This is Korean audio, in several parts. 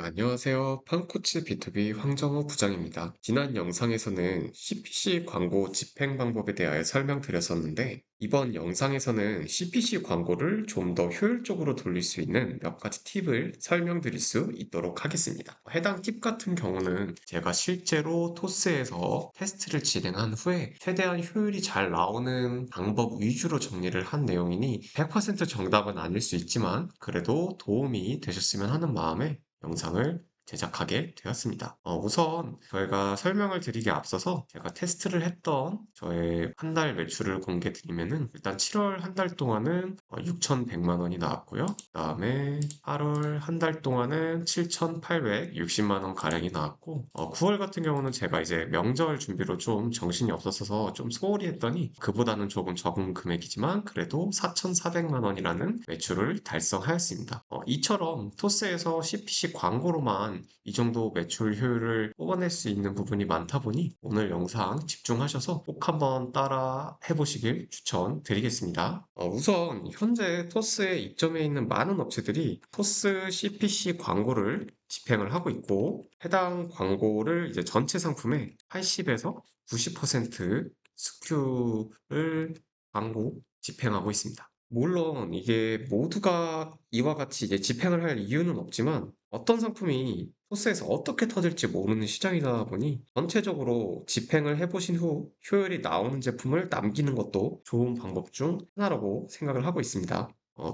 안녕하세요. 팡코츠 B2B 황정호 부장입니다. 지난 영상에서는 CPC 광고 집행 방법에 대하여 설명드렸었는데, 이번 영상에서는 CPC 광고를 좀 더 효율적으로 돌릴 수 있는 몇 가지 팁을 설명드릴 수 있도록 하겠습니다. 해당 팁 같은 경우는 제가 실제로 토스에서 테스트를 진행한 후에 최대한 효율이 잘 나오는 방법 위주로 정리를 한 내용이니 100% 정답은 아닐 수 있지만 그래도 도움이 되셨으면 하는 마음에 영상을 제작하게 되었습니다. 우선 저희가 설명을 드리기 앞서서 제가 테스트를 했던 저의 한 달 매출을 공개 드리면은 일단 7월 한 달 동안은 6,100만 원이 나왔고요. 그다음에 8월 한 달 동안은 7,860만 원 가량이 나왔고 9월 같은 경우는 제가 이제 명절 준비로 좀 정신이 없었어서 좀 소홀히 했더니 그보다는 조금 적은 금액이지만 그래도 4,400만 원이라는 매출을 달성하였습니다. 이처럼 토스에서 CPC 광고로만 이 정도 매출 효율을 뽑아낼 수 있는 부분이 많다 보니 오늘 영상 집중하셔서 꼭 한번 따라 해보시길 추천드리겠습니다. 우선 현재 토스에 입점해 있는 많은 업체들이 토스 CPC 광고를 집행을 하고 있고 해당 광고를 이제 전체 상품의 80에서 90% 스큐를 광고 집행하고 있습니다. 물론 이게 모두가 이와 같이 이제 집행을 할 이유는 없지만 어떤 상품이 토스에서 어떻게 터질지 모르는 시장이다 보니 전체적으로 집행을 해보신 후 효율이 나오는 제품을 남기는 것도 좋은 방법 중 하나라고 생각을 하고 있습니다.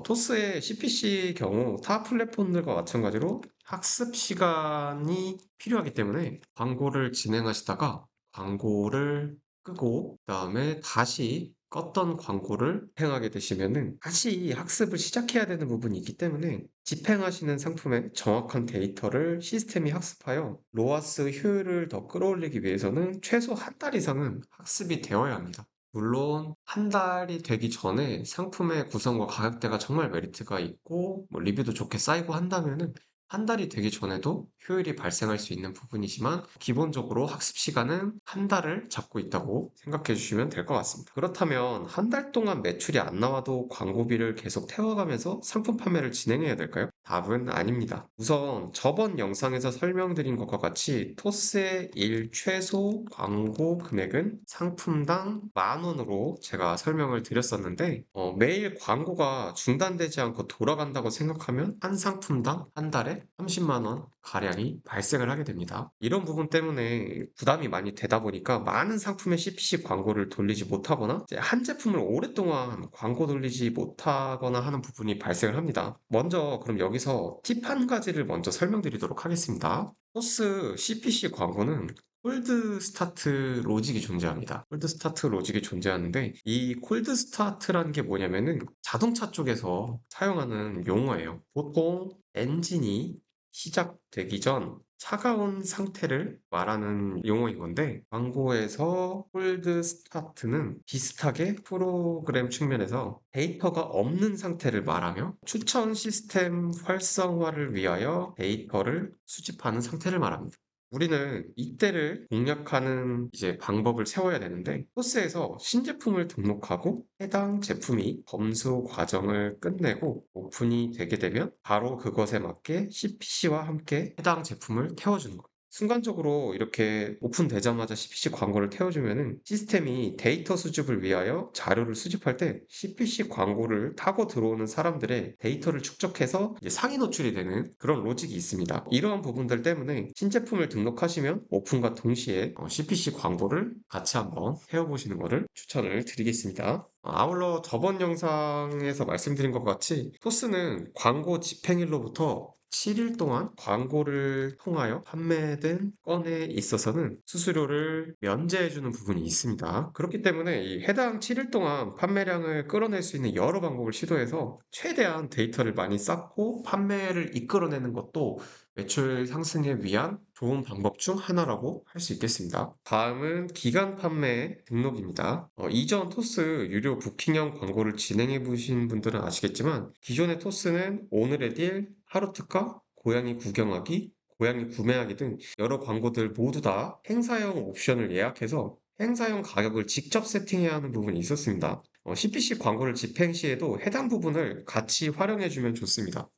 토스의 CPC 경우 타 플랫폼들과 마찬가지로 학습 시간이 필요하기 때문에 광고를 진행하시다가 광고를 끄고 그다음에 다시 껐던 광고를 집행하게 되시면은 다시 학습을 시작해야 되는 부분이 있기 때문에 집행하시는 상품의 정확한 데이터를 시스템이 학습하여 로아스 효율을 더 끌어올리기 위해서는 최소 한 달 이상은 학습이 되어야 합니다. 물론 한 달이 되기 전에 상품의 구성과 가격대가 정말 메리트가 있고 리뷰도 좋게 쌓이고 한다면은 한 달이 되기 전에도 효율이 발생할 수 있는 부분이지만 기본적으로 학습 시간은 한 달을 잡고 있다고 생각해 주시면 될 것 같습니다. 그렇다면 한 달 동안 매출이 안 나와도 광고비를 계속 태워가면서 상품 판매를 진행해야 될까요? 답은 아닙니다. 우선 저번 영상에서 설명드린 것과 같이 토스의 일 최소 광고 금액은 상품당 10,000원으로 제가 설명을 드렸었는데 매일 광고가 중단되지 않고 돌아간다고 생각하면 한 상품당 한 달에 30만 원 가량이 발생을 하게 됩니다. 이런 부분 때문에 부담이 많이 되다 보니까 많은 상품의 CPC 광고를 돌리지 못하거나 이제 한 제품을 오랫동안 광고 돌리지 못하거나 하는 부분이 발생을 합니다. 먼저 그럼 여기서 팁 한 가지를 먼저 설명드리도록 하겠습니다. 토스 CPC 광고는 콜드 스타트 로직이 존재합니다. 콜드 스타트 로직이 존재하는데 이 콜드 스타트라는 게 뭐냐면은 자동차 쪽에서 사용하는 용어예요. 보통 엔진이 시작되기 전 차가운 상태를 말하는 용어인 건데 광고에서 콜드 스타트는 비슷하게 프로그램 측면에서 데이터가 없는 상태를 말하며 추천 시스템 활성화를 위하여 데이터를 수집하는 상태를 말합니다. 우리는 이때를 공략하는 이제 방법을 세워야 되는데 코스에서 신제품을 등록하고 해당 제품이 검수 과정을 끝내고 오픈이 되게 되면 바로 그것에 맞게 CPC와 함께 해당 제품을 태워주는 거예요. 순간적으로 이렇게 오픈되자마자 CPC 광고를 태워주면은 시스템이 데이터 수집을 위하여 자료를 수집할 때 CPC 광고를 타고 들어오는 사람들의 데이터를 축적해서 이제 상위 노출이 되는 그런 로직이 있습니다. 이러한 부분들 때문에 신제품을 등록하시면 오픈과 동시에 CPC 광고를 같이 한번 태워보시는 것을 추천을 드리겠습니다. 아울러 저번 영상에서 말씀드린 것 같이 토스는 광고 집행일로부터 7일 동안 광고를 통하여 판매된 건에 있어서는 수수료를 면제해주는 부분이 있습니다. 그렇기 때문에 이 해당 7일 동안 판매량을 끌어낼 수 있는 여러 방법을 시도해서 최대한 데이터를 많이 쌓고 판매를 이끌어내는 것도 매출 상승에 위한 좋은 방법 중 하나라고 할 수 있겠습니다. 다음은 기간 판매 등록입니다. 이전 토스 유료 부킹형 광고를 진행해 보신 분들은 아시겠지만 기존의 토스는 오늘의 딜, 하루 특가, 고양이 구경하기, 고양이 구매하기 등 여러 광고들 모두 다 행사형 옵션을 예약해서 행사형 가격을 직접 세팅해야 하는 부분이 있었습니다. CPC 광고를 집행 시에도 해당 부분을 같이 활용해 주면 좋습니다.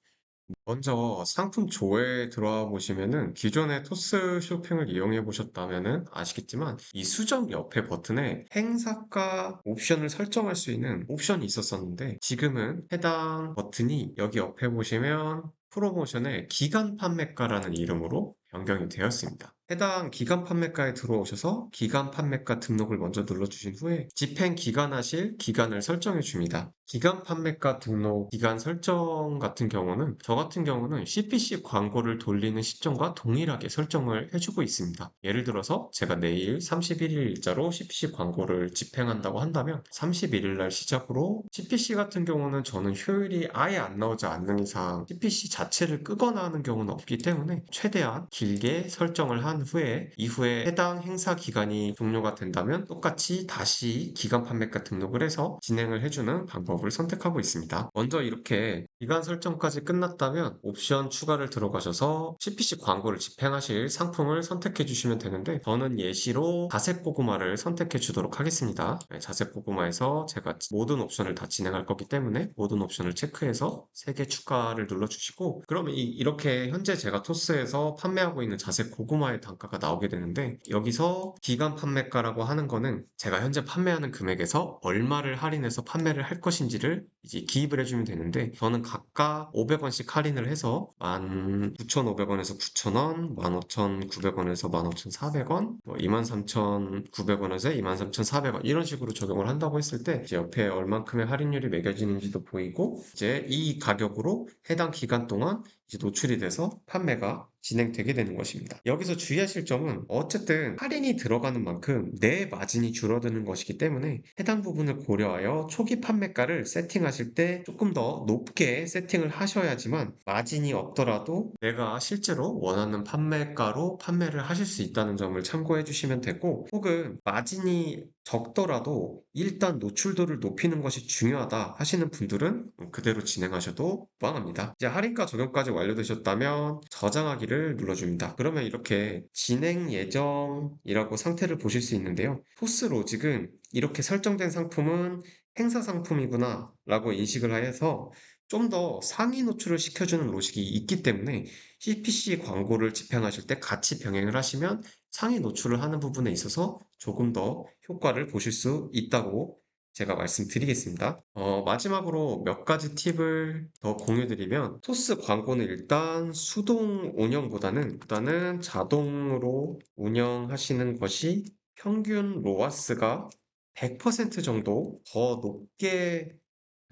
먼저 상품 조회에 들어와 보시면은 기존의 토스 쇼핑을 이용해 보셨다면은 아시겠지만 이 수정 옆에 버튼에 행사가 옵션을 설정할 수 있는 옵션이 있었었는데 지금은 해당 버튼이 여기 옆에 보시면 프로모션의 기간 판매가라는 이름으로 변경이 되었습니다. 해당 기간 판매가에 들어오셔서 기간 판매가 등록을 먼저 눌러주신 후에 집행 기간하실 기간을 설정해 줍니다. 기간 판매가 등록 기간 설정 같은 경우는 저 같은 경우는 CPC 광고를 돌리는 시점과 동일하게 설정을 해주고 있습니다. 예를 들어서 제가 내일 31일 일자로 CPC 광고를 집행한다고 한다면 31일 날 시작으로 CPC 같은 경우는 저는 효율이 아예 안 나오지 않는 이상 CPC 자체를 끄거나 하는 경우는 없기 때문에 최대한 길게 설정을 한 후에 이후에 해당 행사 기간이 종료가 된다면 똑같이 다시 기간 판매가 등록을 해서 진행을 해주는 방법을 선택하고 있습니다. 먼저 이렇게 기간 설정까지 끝났다면 옵션 추가를 들어가셔서 CPC 광고를 집행하실 상품을 선택해 주시면 되는데 저는 예시로 자색 고구마를 선택해 주도록 하겠습니다. 네, 자색 고구마에서 제가 모든 옵션을 다 진행할 거기 때문에 모든 옵션을 체크해서 3개 추가를 눌러주시고 그러면 이렇게 현재 제가 토스에서 판매하고 있는 자색 고구마의 단가가 나오게 되는데 여기서 기간 판매가라고 하는 거는 제가 현재 판매하는 금액에서 얼마를 할인해서 판매를 할 것인지를 이제 기입을 해주면 되는데 저는 각각 500원씩 할인을 해서 19,500원에서 9,000원, 15,900원에서 15,400원, 23,900원에서 23,400원 이런 식으로 적용을 한다고 했을 때 이제 옆에 얼만큼의 할인율이 매겨지는지도 보이고 이제 이 가격으로 해당 기간 동안 이제 노출이 돼서 판매가 진행되게 되는 것입니다. 여기서 주의하실 점은 어쨌든 할인이 들어가는 만큼 내 마진이 줄어드는 것이기 때문에 해당 부분을 고려하여 초기 판매가를 세팅하실 때 조금 더 높게 세팅을 하셔야지만 마진이 없더라도 내가 실제로 원하는 판매가로 판매를 하실 수 있다는 점을 참고해 주시면 되고 혹은 마진이 적더라도 일단 노출도를 높이는 것이 중요하다 하시는 분들은 그대로 진행하셔도 무방합니다. 이제 할인가 적용까지 완료되셨다면 저장하기를 눌러줍니다. 그러면 이렇게 진행 예정이라고 상태를 보실 수 있는데요. 토스 로직은 이렇게 설정된 상품은 행사 상품이구나 라고 인식을 하여서 좀 더 상위 노출을 시켜주는 로직이 있기 때문에 CPC 광고를 집행하실 때 같이 병행을 하시면 상위 노출을 하는 부분에 있어서 조금 더 효과를 보실 수 있다고 제가 말씀드리겠습니다. 마지막으로 몇 가지 팁을 더 공유드리면 토스 광고는 일단 수동 운영보다는 자동으로 운영하시는 것이 평균 로아스가 100% 정도 더 높게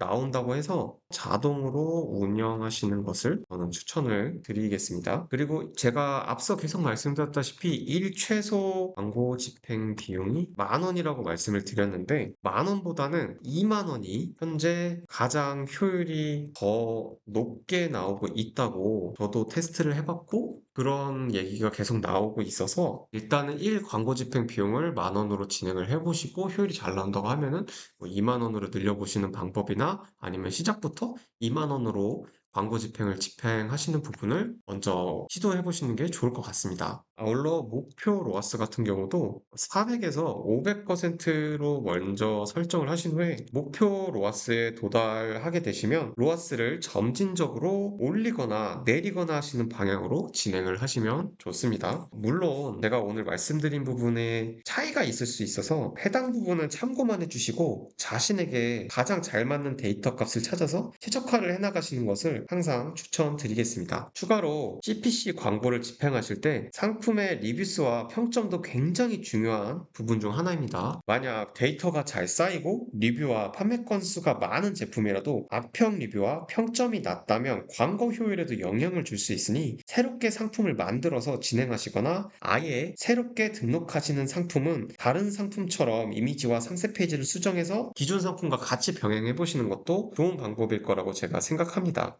나온다고 해서 자동으로 운영하시는 것을 저는 추천을 드리겠습니다. 그리고 제가 앞서 계속 말씀드렸다시피 1최소 광고 집행 비용이 10,000원이라고 말씀을 드렸는데 10,000원보다는 20,000원이 현재 가장 효율이 더 높게 나오고 있다고 저도 테스트를 해봤고 그런 얘기가 계속 나오고 있어서 일단은 1 광고 집행 비용을 10,000원으로 진행을 해보시고 효율이 잘 나온다고 하면은 20,000원으로 늘려보시는 방법이나 아니면 시작부터 20,000원으로 광고 집행을 집행하시는 부분을 먼저 시도해 보시는 게 좋을 것 같습니다. 아울러 목표 로아스 같은 경우도 400에서 500%로 먼저 설정을 하신 후에 목표 로아스에 도달하게 되시면 로아스를 점진적으로 올리거나 내리거나 하시는 방향으로 진행을 하시면 좋습니다. 물론 제가 오늘 말씀드린 부분에 차이가 있을 수 있어서 해당 부분은 참고만 해주시고 자신에게 가장 잘 맞는 데이터 값을 찾아서 최적화를 해나가시는 것을 항상 추천드리겠습니다. 추가로 CPC 광고를 집행하실 때 상품의 리뷰수와 평점도 굉장히 중요한 부분 중 하나입니다. 만약 데이터가 잘 쌓이고 리뷰와 판매 건수가 많은 제품이라도 악평 리뷰와 평점이 낮다면 광고 효율에도 영향을 줄 수 있으니 새롭게 상품을 만들어서 진행하시거나 아예 새롭게 등록하시는 상품은 다른 상품처럼 이미지와 상세 페이지를 수정해서 기존 상품과 같이 병행해 보시는 것도 좋은 방법일 거라고 제가 생각합니다.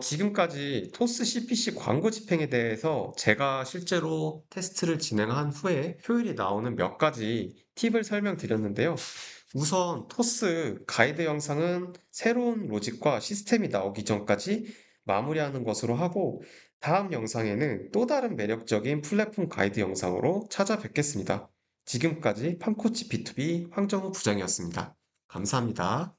지금까지 토스 CPC 광고 집행에 대해서 제가 실제로 테스트를 진행한 후에 효율이 나오는 몇 가지 팁을 설명드렸는데요. 우선 토스 가이드 영상은 새로운 로직과 시스템이 나오기 전까지 마무리하는 것으로 하고 다음 영상에는 또 다른 매력적인 플랫폼 가이드 영상으로 찾아뵙겠습니다. 지금까지 팜코치 B2B 황정우 부장이었습니다. 감사합니다.